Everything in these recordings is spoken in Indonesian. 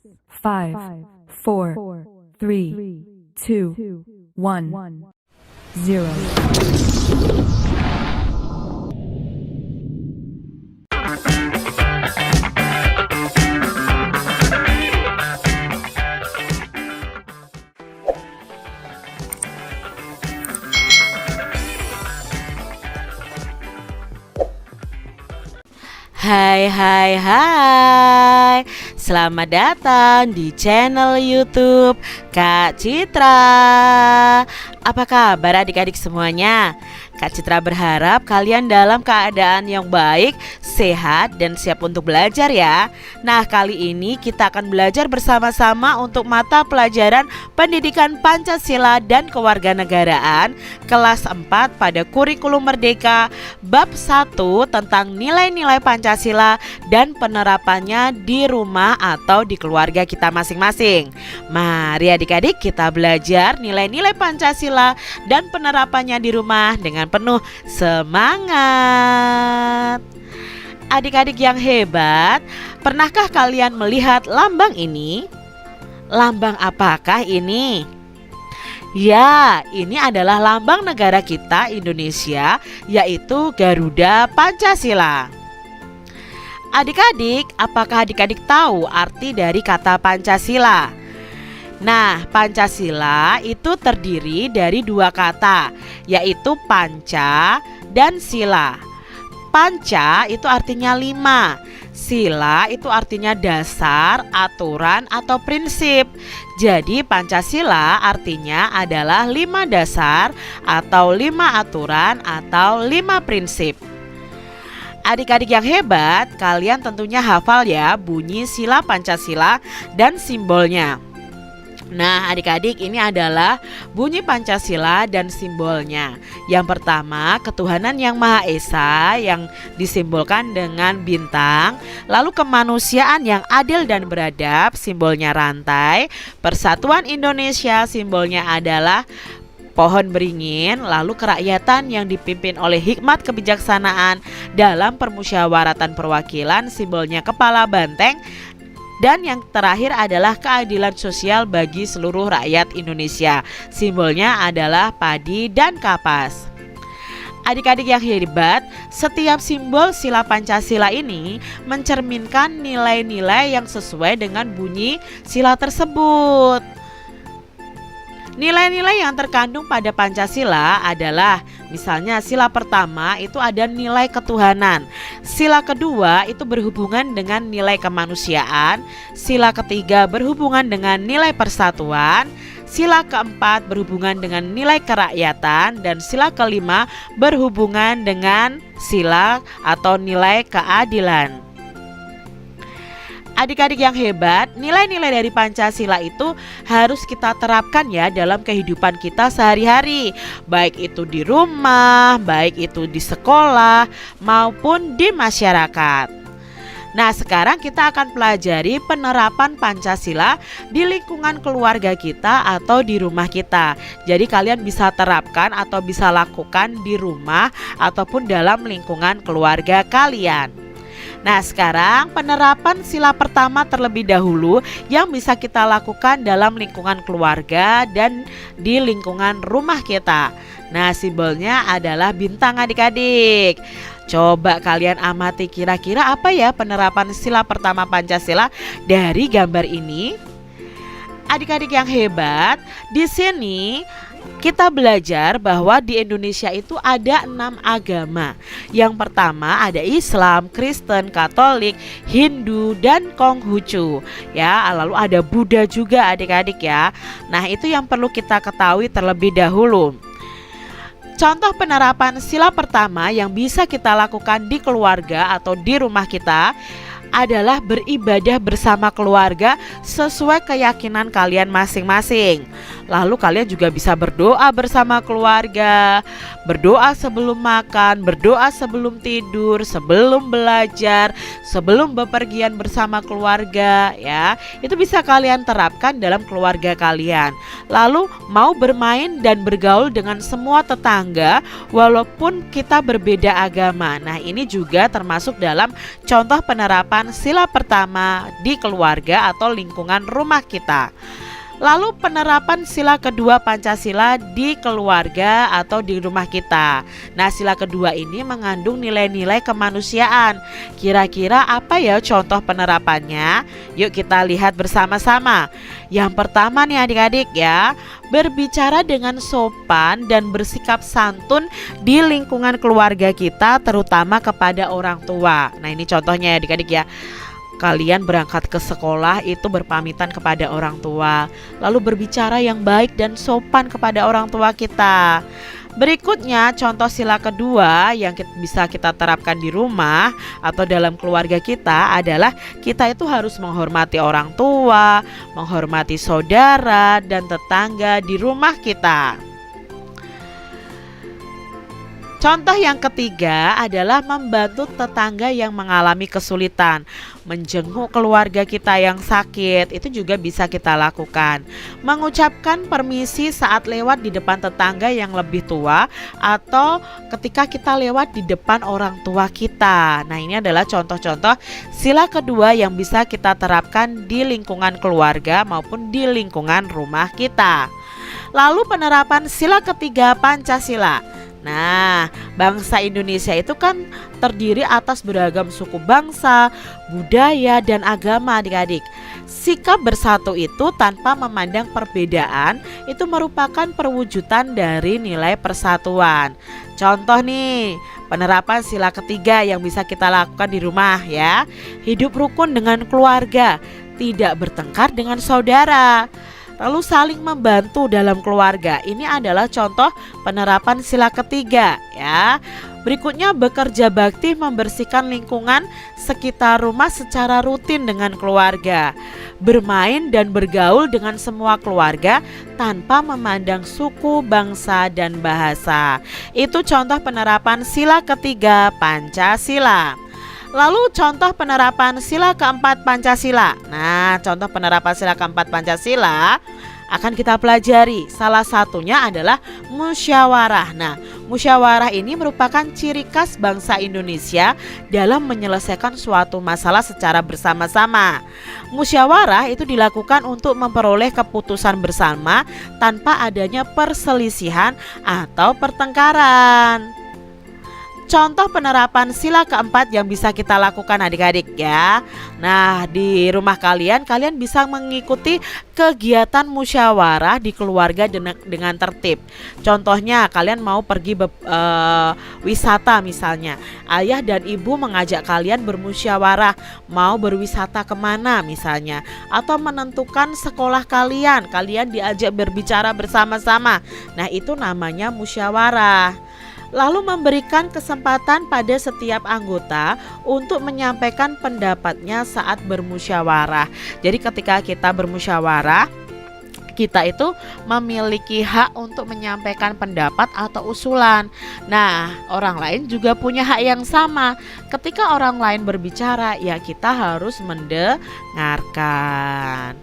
5, 4, 3, 2, 1, 0. Hai, selamat datang di channel YouTube Kak Citra. Apa kabar adik-adik semuanya? Kak Citra berharap kalian dalam keadaan yang baik, sehat, dan siap untuk belajar ya. Nah, kali ini kita akan belajar bersama-sama untuk mata pelajaran Pendidikan Pancasila dan Kewarganegaraan kelas 4 pada kurikulum Merdeka bab 1 tentang nilai-nilai Pancasila dan penerapannya di rumah atau di keluarga kita masing-masing. Mari adik-adik kita belajar nilai-nilai Pancasila dan penerapannya di rumah dengan penuh semangat. Adik-adik yang hebat, pernahkah kalian melihat lambang ini? Lambang apakah ini? Ya, ini adalah lambang negara kita Indonesia, yaitu Garuda Pancasila. Adik-adik, apakah adik-adik tahu arti dari kata Pancasila? Nah, Pancasila itu terdiri dari dua kata, yaitu panca dan sila. Panca itu artinya 5, sila itu artinya dasar, aturan, atau prinsip. Jadi Pancasila artinya adalah 5 dasar atau 5 aturan atau 5 prinsip. Adik-adik yang hebat, kalian tentunya hafal ya bunyi sila Pancasila dan simbolnya. Nah, adik-adik, ini adalah bunyi Pancasila dan simbolnya. Yang pertama, ketuhanan yang Maha Esa yang disimbolkan dengan bintang. Lalu kemanusiaan yang adil dan beradab, simbolnya rantai. Persatuan Indonesia, simbolnya adalah pohon beringin. Lalu kerakyatan yang dipimpin oleh hikmat kebijaksanaan dalam permusyawaratan perwakilan, simbolnya kepala banteng. Dan yang terakhir adalah keadilan sosial bagi seluruh rakyat Indonesia. Simbolnya adalah padi dan kapas. Adik-adik yang hebat, setiap simbol sila Pancasila ini mencerminkan nilai-nilai yang sesuai dengan bunyi sila tersebut. Nilai-nilai yang terkandung pada Pancasila adalah misalnya sila pertama itu ada nilai ketuhanan. Sila kedua itu berhubungan dengan nilai kemanusiaan. Sila ketiga berhubungan dengan nilai persatuan. Sila keempat berhubungan dengan nilai kerakyatan. Dan sila kelima berhubungan dengan sila atau nilai keadilan. Adik-adik yang hebat, nilai-nilai dari Pancasila itu harus kita terapkan ya dalam kehidupan kita sehari-hari. Baik itu di rumah, baik itu di sekolah, maupun di masyarakat. Nah, sekarang kita akan pelajari penerapan Pancasila di lingkungan keluarga kita atau di rumah kita. Jadi kalian bisa terapkan atau bisa lakukan di rumah ataupun dalam lingkungan keluarga kalian. Nah, sekarang penerapan sila pertama terlebih dahulu yang bisa kita lakukan dalam lingkungan keluarga dan di lingkungan rumah kita. Nah, simbolnya adalah bintang adik-adik. Coba kalian amati kira-kira apa ya penerapan sila pertama Pancasila dari gambar ini. Adik-adik yang hebat, di sini kita belajar bahwa di Indonesia itu ada 6 agama. Yang pertama ada Islam, Kristen, Katolik, Hindu, dan Konghucu. Ya, lalu ada Buddha juga adik-adik ya. Nah, itu yang perlu kita ketahui terlebih dahulu. Contoh penerapan sila pertama yang bisa kita lakukan di keluarga atau di rumah kita adalah beribadah bersama keluarga sesuai keyakinan kalian masing-masing. Lalu kalian juga bisa berdoa bersama keluarga, berdoa sebelum makan, berdoa sebelum tidur, sebelum belajar, sebelum bepergian bersama keluarga ya. Itu bisa kalian terapkan dalam keluarga kalian. Lalu mau bermain dan bergaul dengan semua tetangga walaupun kita berbeda agama. Nah, ini juga termasuk dalam contoh penerapan sila pertama di keluarga atau lingkungan rumah kita. Lalu penerapan sila kedua Pancasila di keluarga atau di rumah kita. Nah, sila kedua ini mengandung nilai-nilai kemanusiaan. Kira-kira apa ya contoh penerapannya? Yuk kita lihat bersama-sama. Yang pertama nih adik-adik ya, berbicara dengan sopan dan bersikap santun di lingkungan keluarga kita, terutama kepada orang tua. Nah, ini contohnya ya adik-adik ya. Kalian berangkat ke sekolah itu berpamitan kepada orang tua, lalu berbicara yang baik dan sopan kepada orang tua kita. Berikutnya contoh sila kedua yang bisa kita terapkan di rumah atau dalam keluarga kita adalah kita itu harus menghormati orang tua, menghormati saudara dan tetangga di rumah kita. Contoh yang ketiga adalah membantu tetangga yang mengalami kesulitan, menjenguk keluarga kita yang sakit, itu juga bisa kita lakukan. Mengucapkan permisi saat lewat di depan tetangga yang lebih tua atau ketika kita lewat di depan orang tua kita. Nah, ini adalah contoh-contoh sila kedua yang bisa kita terapkan di lingkungan keluarga maupun di lingkungan rumah kita. Lalu penerapan sila ketiga Pancasila. Nah, bangsa Indonesia itu kan terdiri atas beragam suku bangsa, budaya, dan agama adik-adik. Sikap bersatu itu tanpa memandang perbedaan itu merupakan perwujudan dari nilai persatuan. Contoh nih, penerapan sila ketiga yang bisa kita lakukan di rumah ya. Hidup rukun dengan keluarga, tidak bertengkar dengan saudara. Lalu saling membantu dalam keluarga. Ini adalah contoh penerapan sila ketiga ya. Berikutnya bekerja bakti membersihkan lingkungan sekitar rumah secara rutin dengan keluarga. Bermain dan bergaul dengan semua keluarga tanpa memandang suku, bangsa, dan bahasa. Itu contoh penerapan sila ketiga Pancasila. Lalu contoh penerapan sila keempat Pancasila. Nah, contoh penerapan sila keempat Pancasila akan kita pelajari. Salah satunya adalah musyawarah. Nah, musyawarah ini merupakan ciri khas bangsa Indonesia dalam menyelesaikan suatu masalah secara bersama-sama. Musyawarah itu dilakukan untuk memperoleh keputusan bersama tanpa adanya perselisihan atau pertengkaran. Contoh penerapan sila keempat yang bisa kita lakukan adik-adik ya. Nah, di rumah kalian bisa mengikuti kegiatan musyawarah di keluarga dengan tertib. Contohnya kalian mau pergi wisata misalnya. Ayah dan ibu mengajak kalian bermusyawarah mau berwisata kemana misalnya. Atau menentukan sekolah kalian diajak berbicara bersama-sama. Nah, itu namanya musyawarah. Lalu memberikan kesempatan pada setiap anggota untuk menyampaikan pendapatnya saat bermusyawarah. Jadi ketika kita bermusyawarah, kita itu memiliki hak untuk menyampaikan pendapat atau usulan. Nah, orang lain juga punya hak yang sama. Ketika orang lain berbicara, ya kita harus mendengarkan.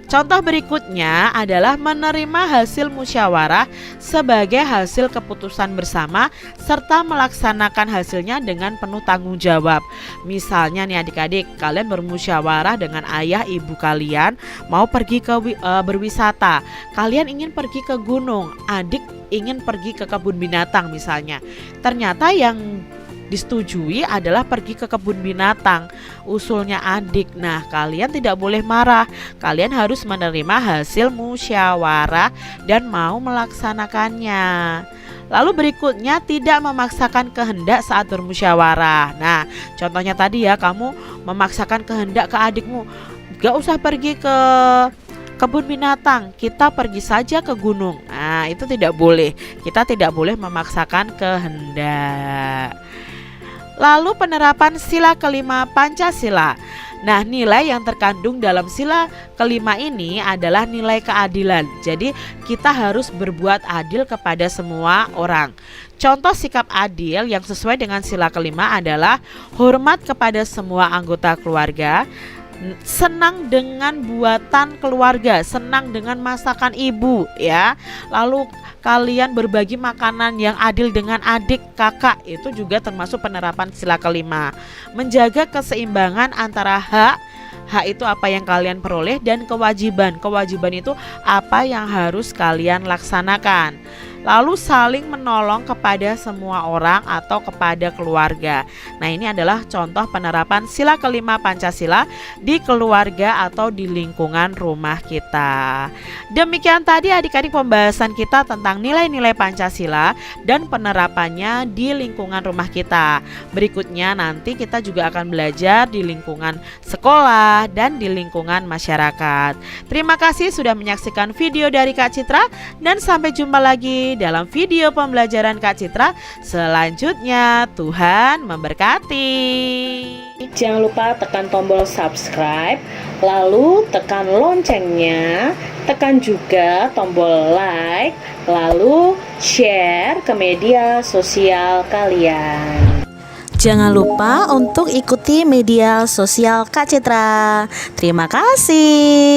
Contoh berikutnya adalah menerima hasil musyawarah sebagai hasil keputusan bersama serta melaksanakan hasilnya dengan penuh tanggung jawab. Misalnya nih adik-adik, kalian bermusyawarah dengan ayah ibu kalian mau pergi ke berwisata. Kalian ingin pergi ke gunung, adik ingin pergi ke kebun binatang misalnya. Ternyata yang disetujui adalah pergi ke kebun binatang, usulnya adik. Nah, kalian tidak boleh marah. Kalian harus menerima hasil musyawarah dan mau melaksanakannya. Lalu berikutnya tidak memaksakan kehendak saat bermusyawarah. Nah, contohnya tadi ya, kamu memaksakan kehendak ke adikmu, gak usah pergi ke kebun binatang, kita pergi saja ke gunung. Nah, itu tidak boleh. Kita tidak boleh memaksakan kehendak. Lalu penerapan sila kelima Pancasila. Nah, nilai yang terkandung dalam sila kelima ini adalah nilai keadilan. Jadi kita harus berbuat adil kepada semua orang. Contoh sikap adil yang sesuai dengan sila kelima adalah hormat kepada semua anggota keluarga, senang dengan buatan keluarga, senang dengan masakan ibu ya. Lalu kalian berbagi makanan yang adil dengan adik, kakak, itu juga termasuk penerapan sila kelima. Menjaga keseimbangan antara hak itu apa yang kalian peroleh, dan kewajiban itu apa yang harus kalian laksanakan. Lalu saling menolong kepada semua orang atau kepada keluarga. Nah, ini adalah contoh penerapan sila kelima Pancasila di keluarga atau di lingkungan rumah kita. Demikian tadi adik-adik pembahasan kita tentang nilai-nilai Pancasila dan penerapannya di lingkungan rumah kita. Berikutnya nanti kita juga akan belajar di lingkungan sekolah dan di lingkungan masyarakat. Terima kasih sudah menyaksikan video dari Kak Citra, dan sampai jumpa lagi dalam video pembelajaran Kak Citra selanjutnya. Tuhan memberkati. Jangan lupa tekan tombol subscribe, lalu tekan loncengnya, tekan juga tombol like, lalu share ke media sosial kalian. Jangan lupa untuk ikuti media sosial Kak Citra. Terima kasih.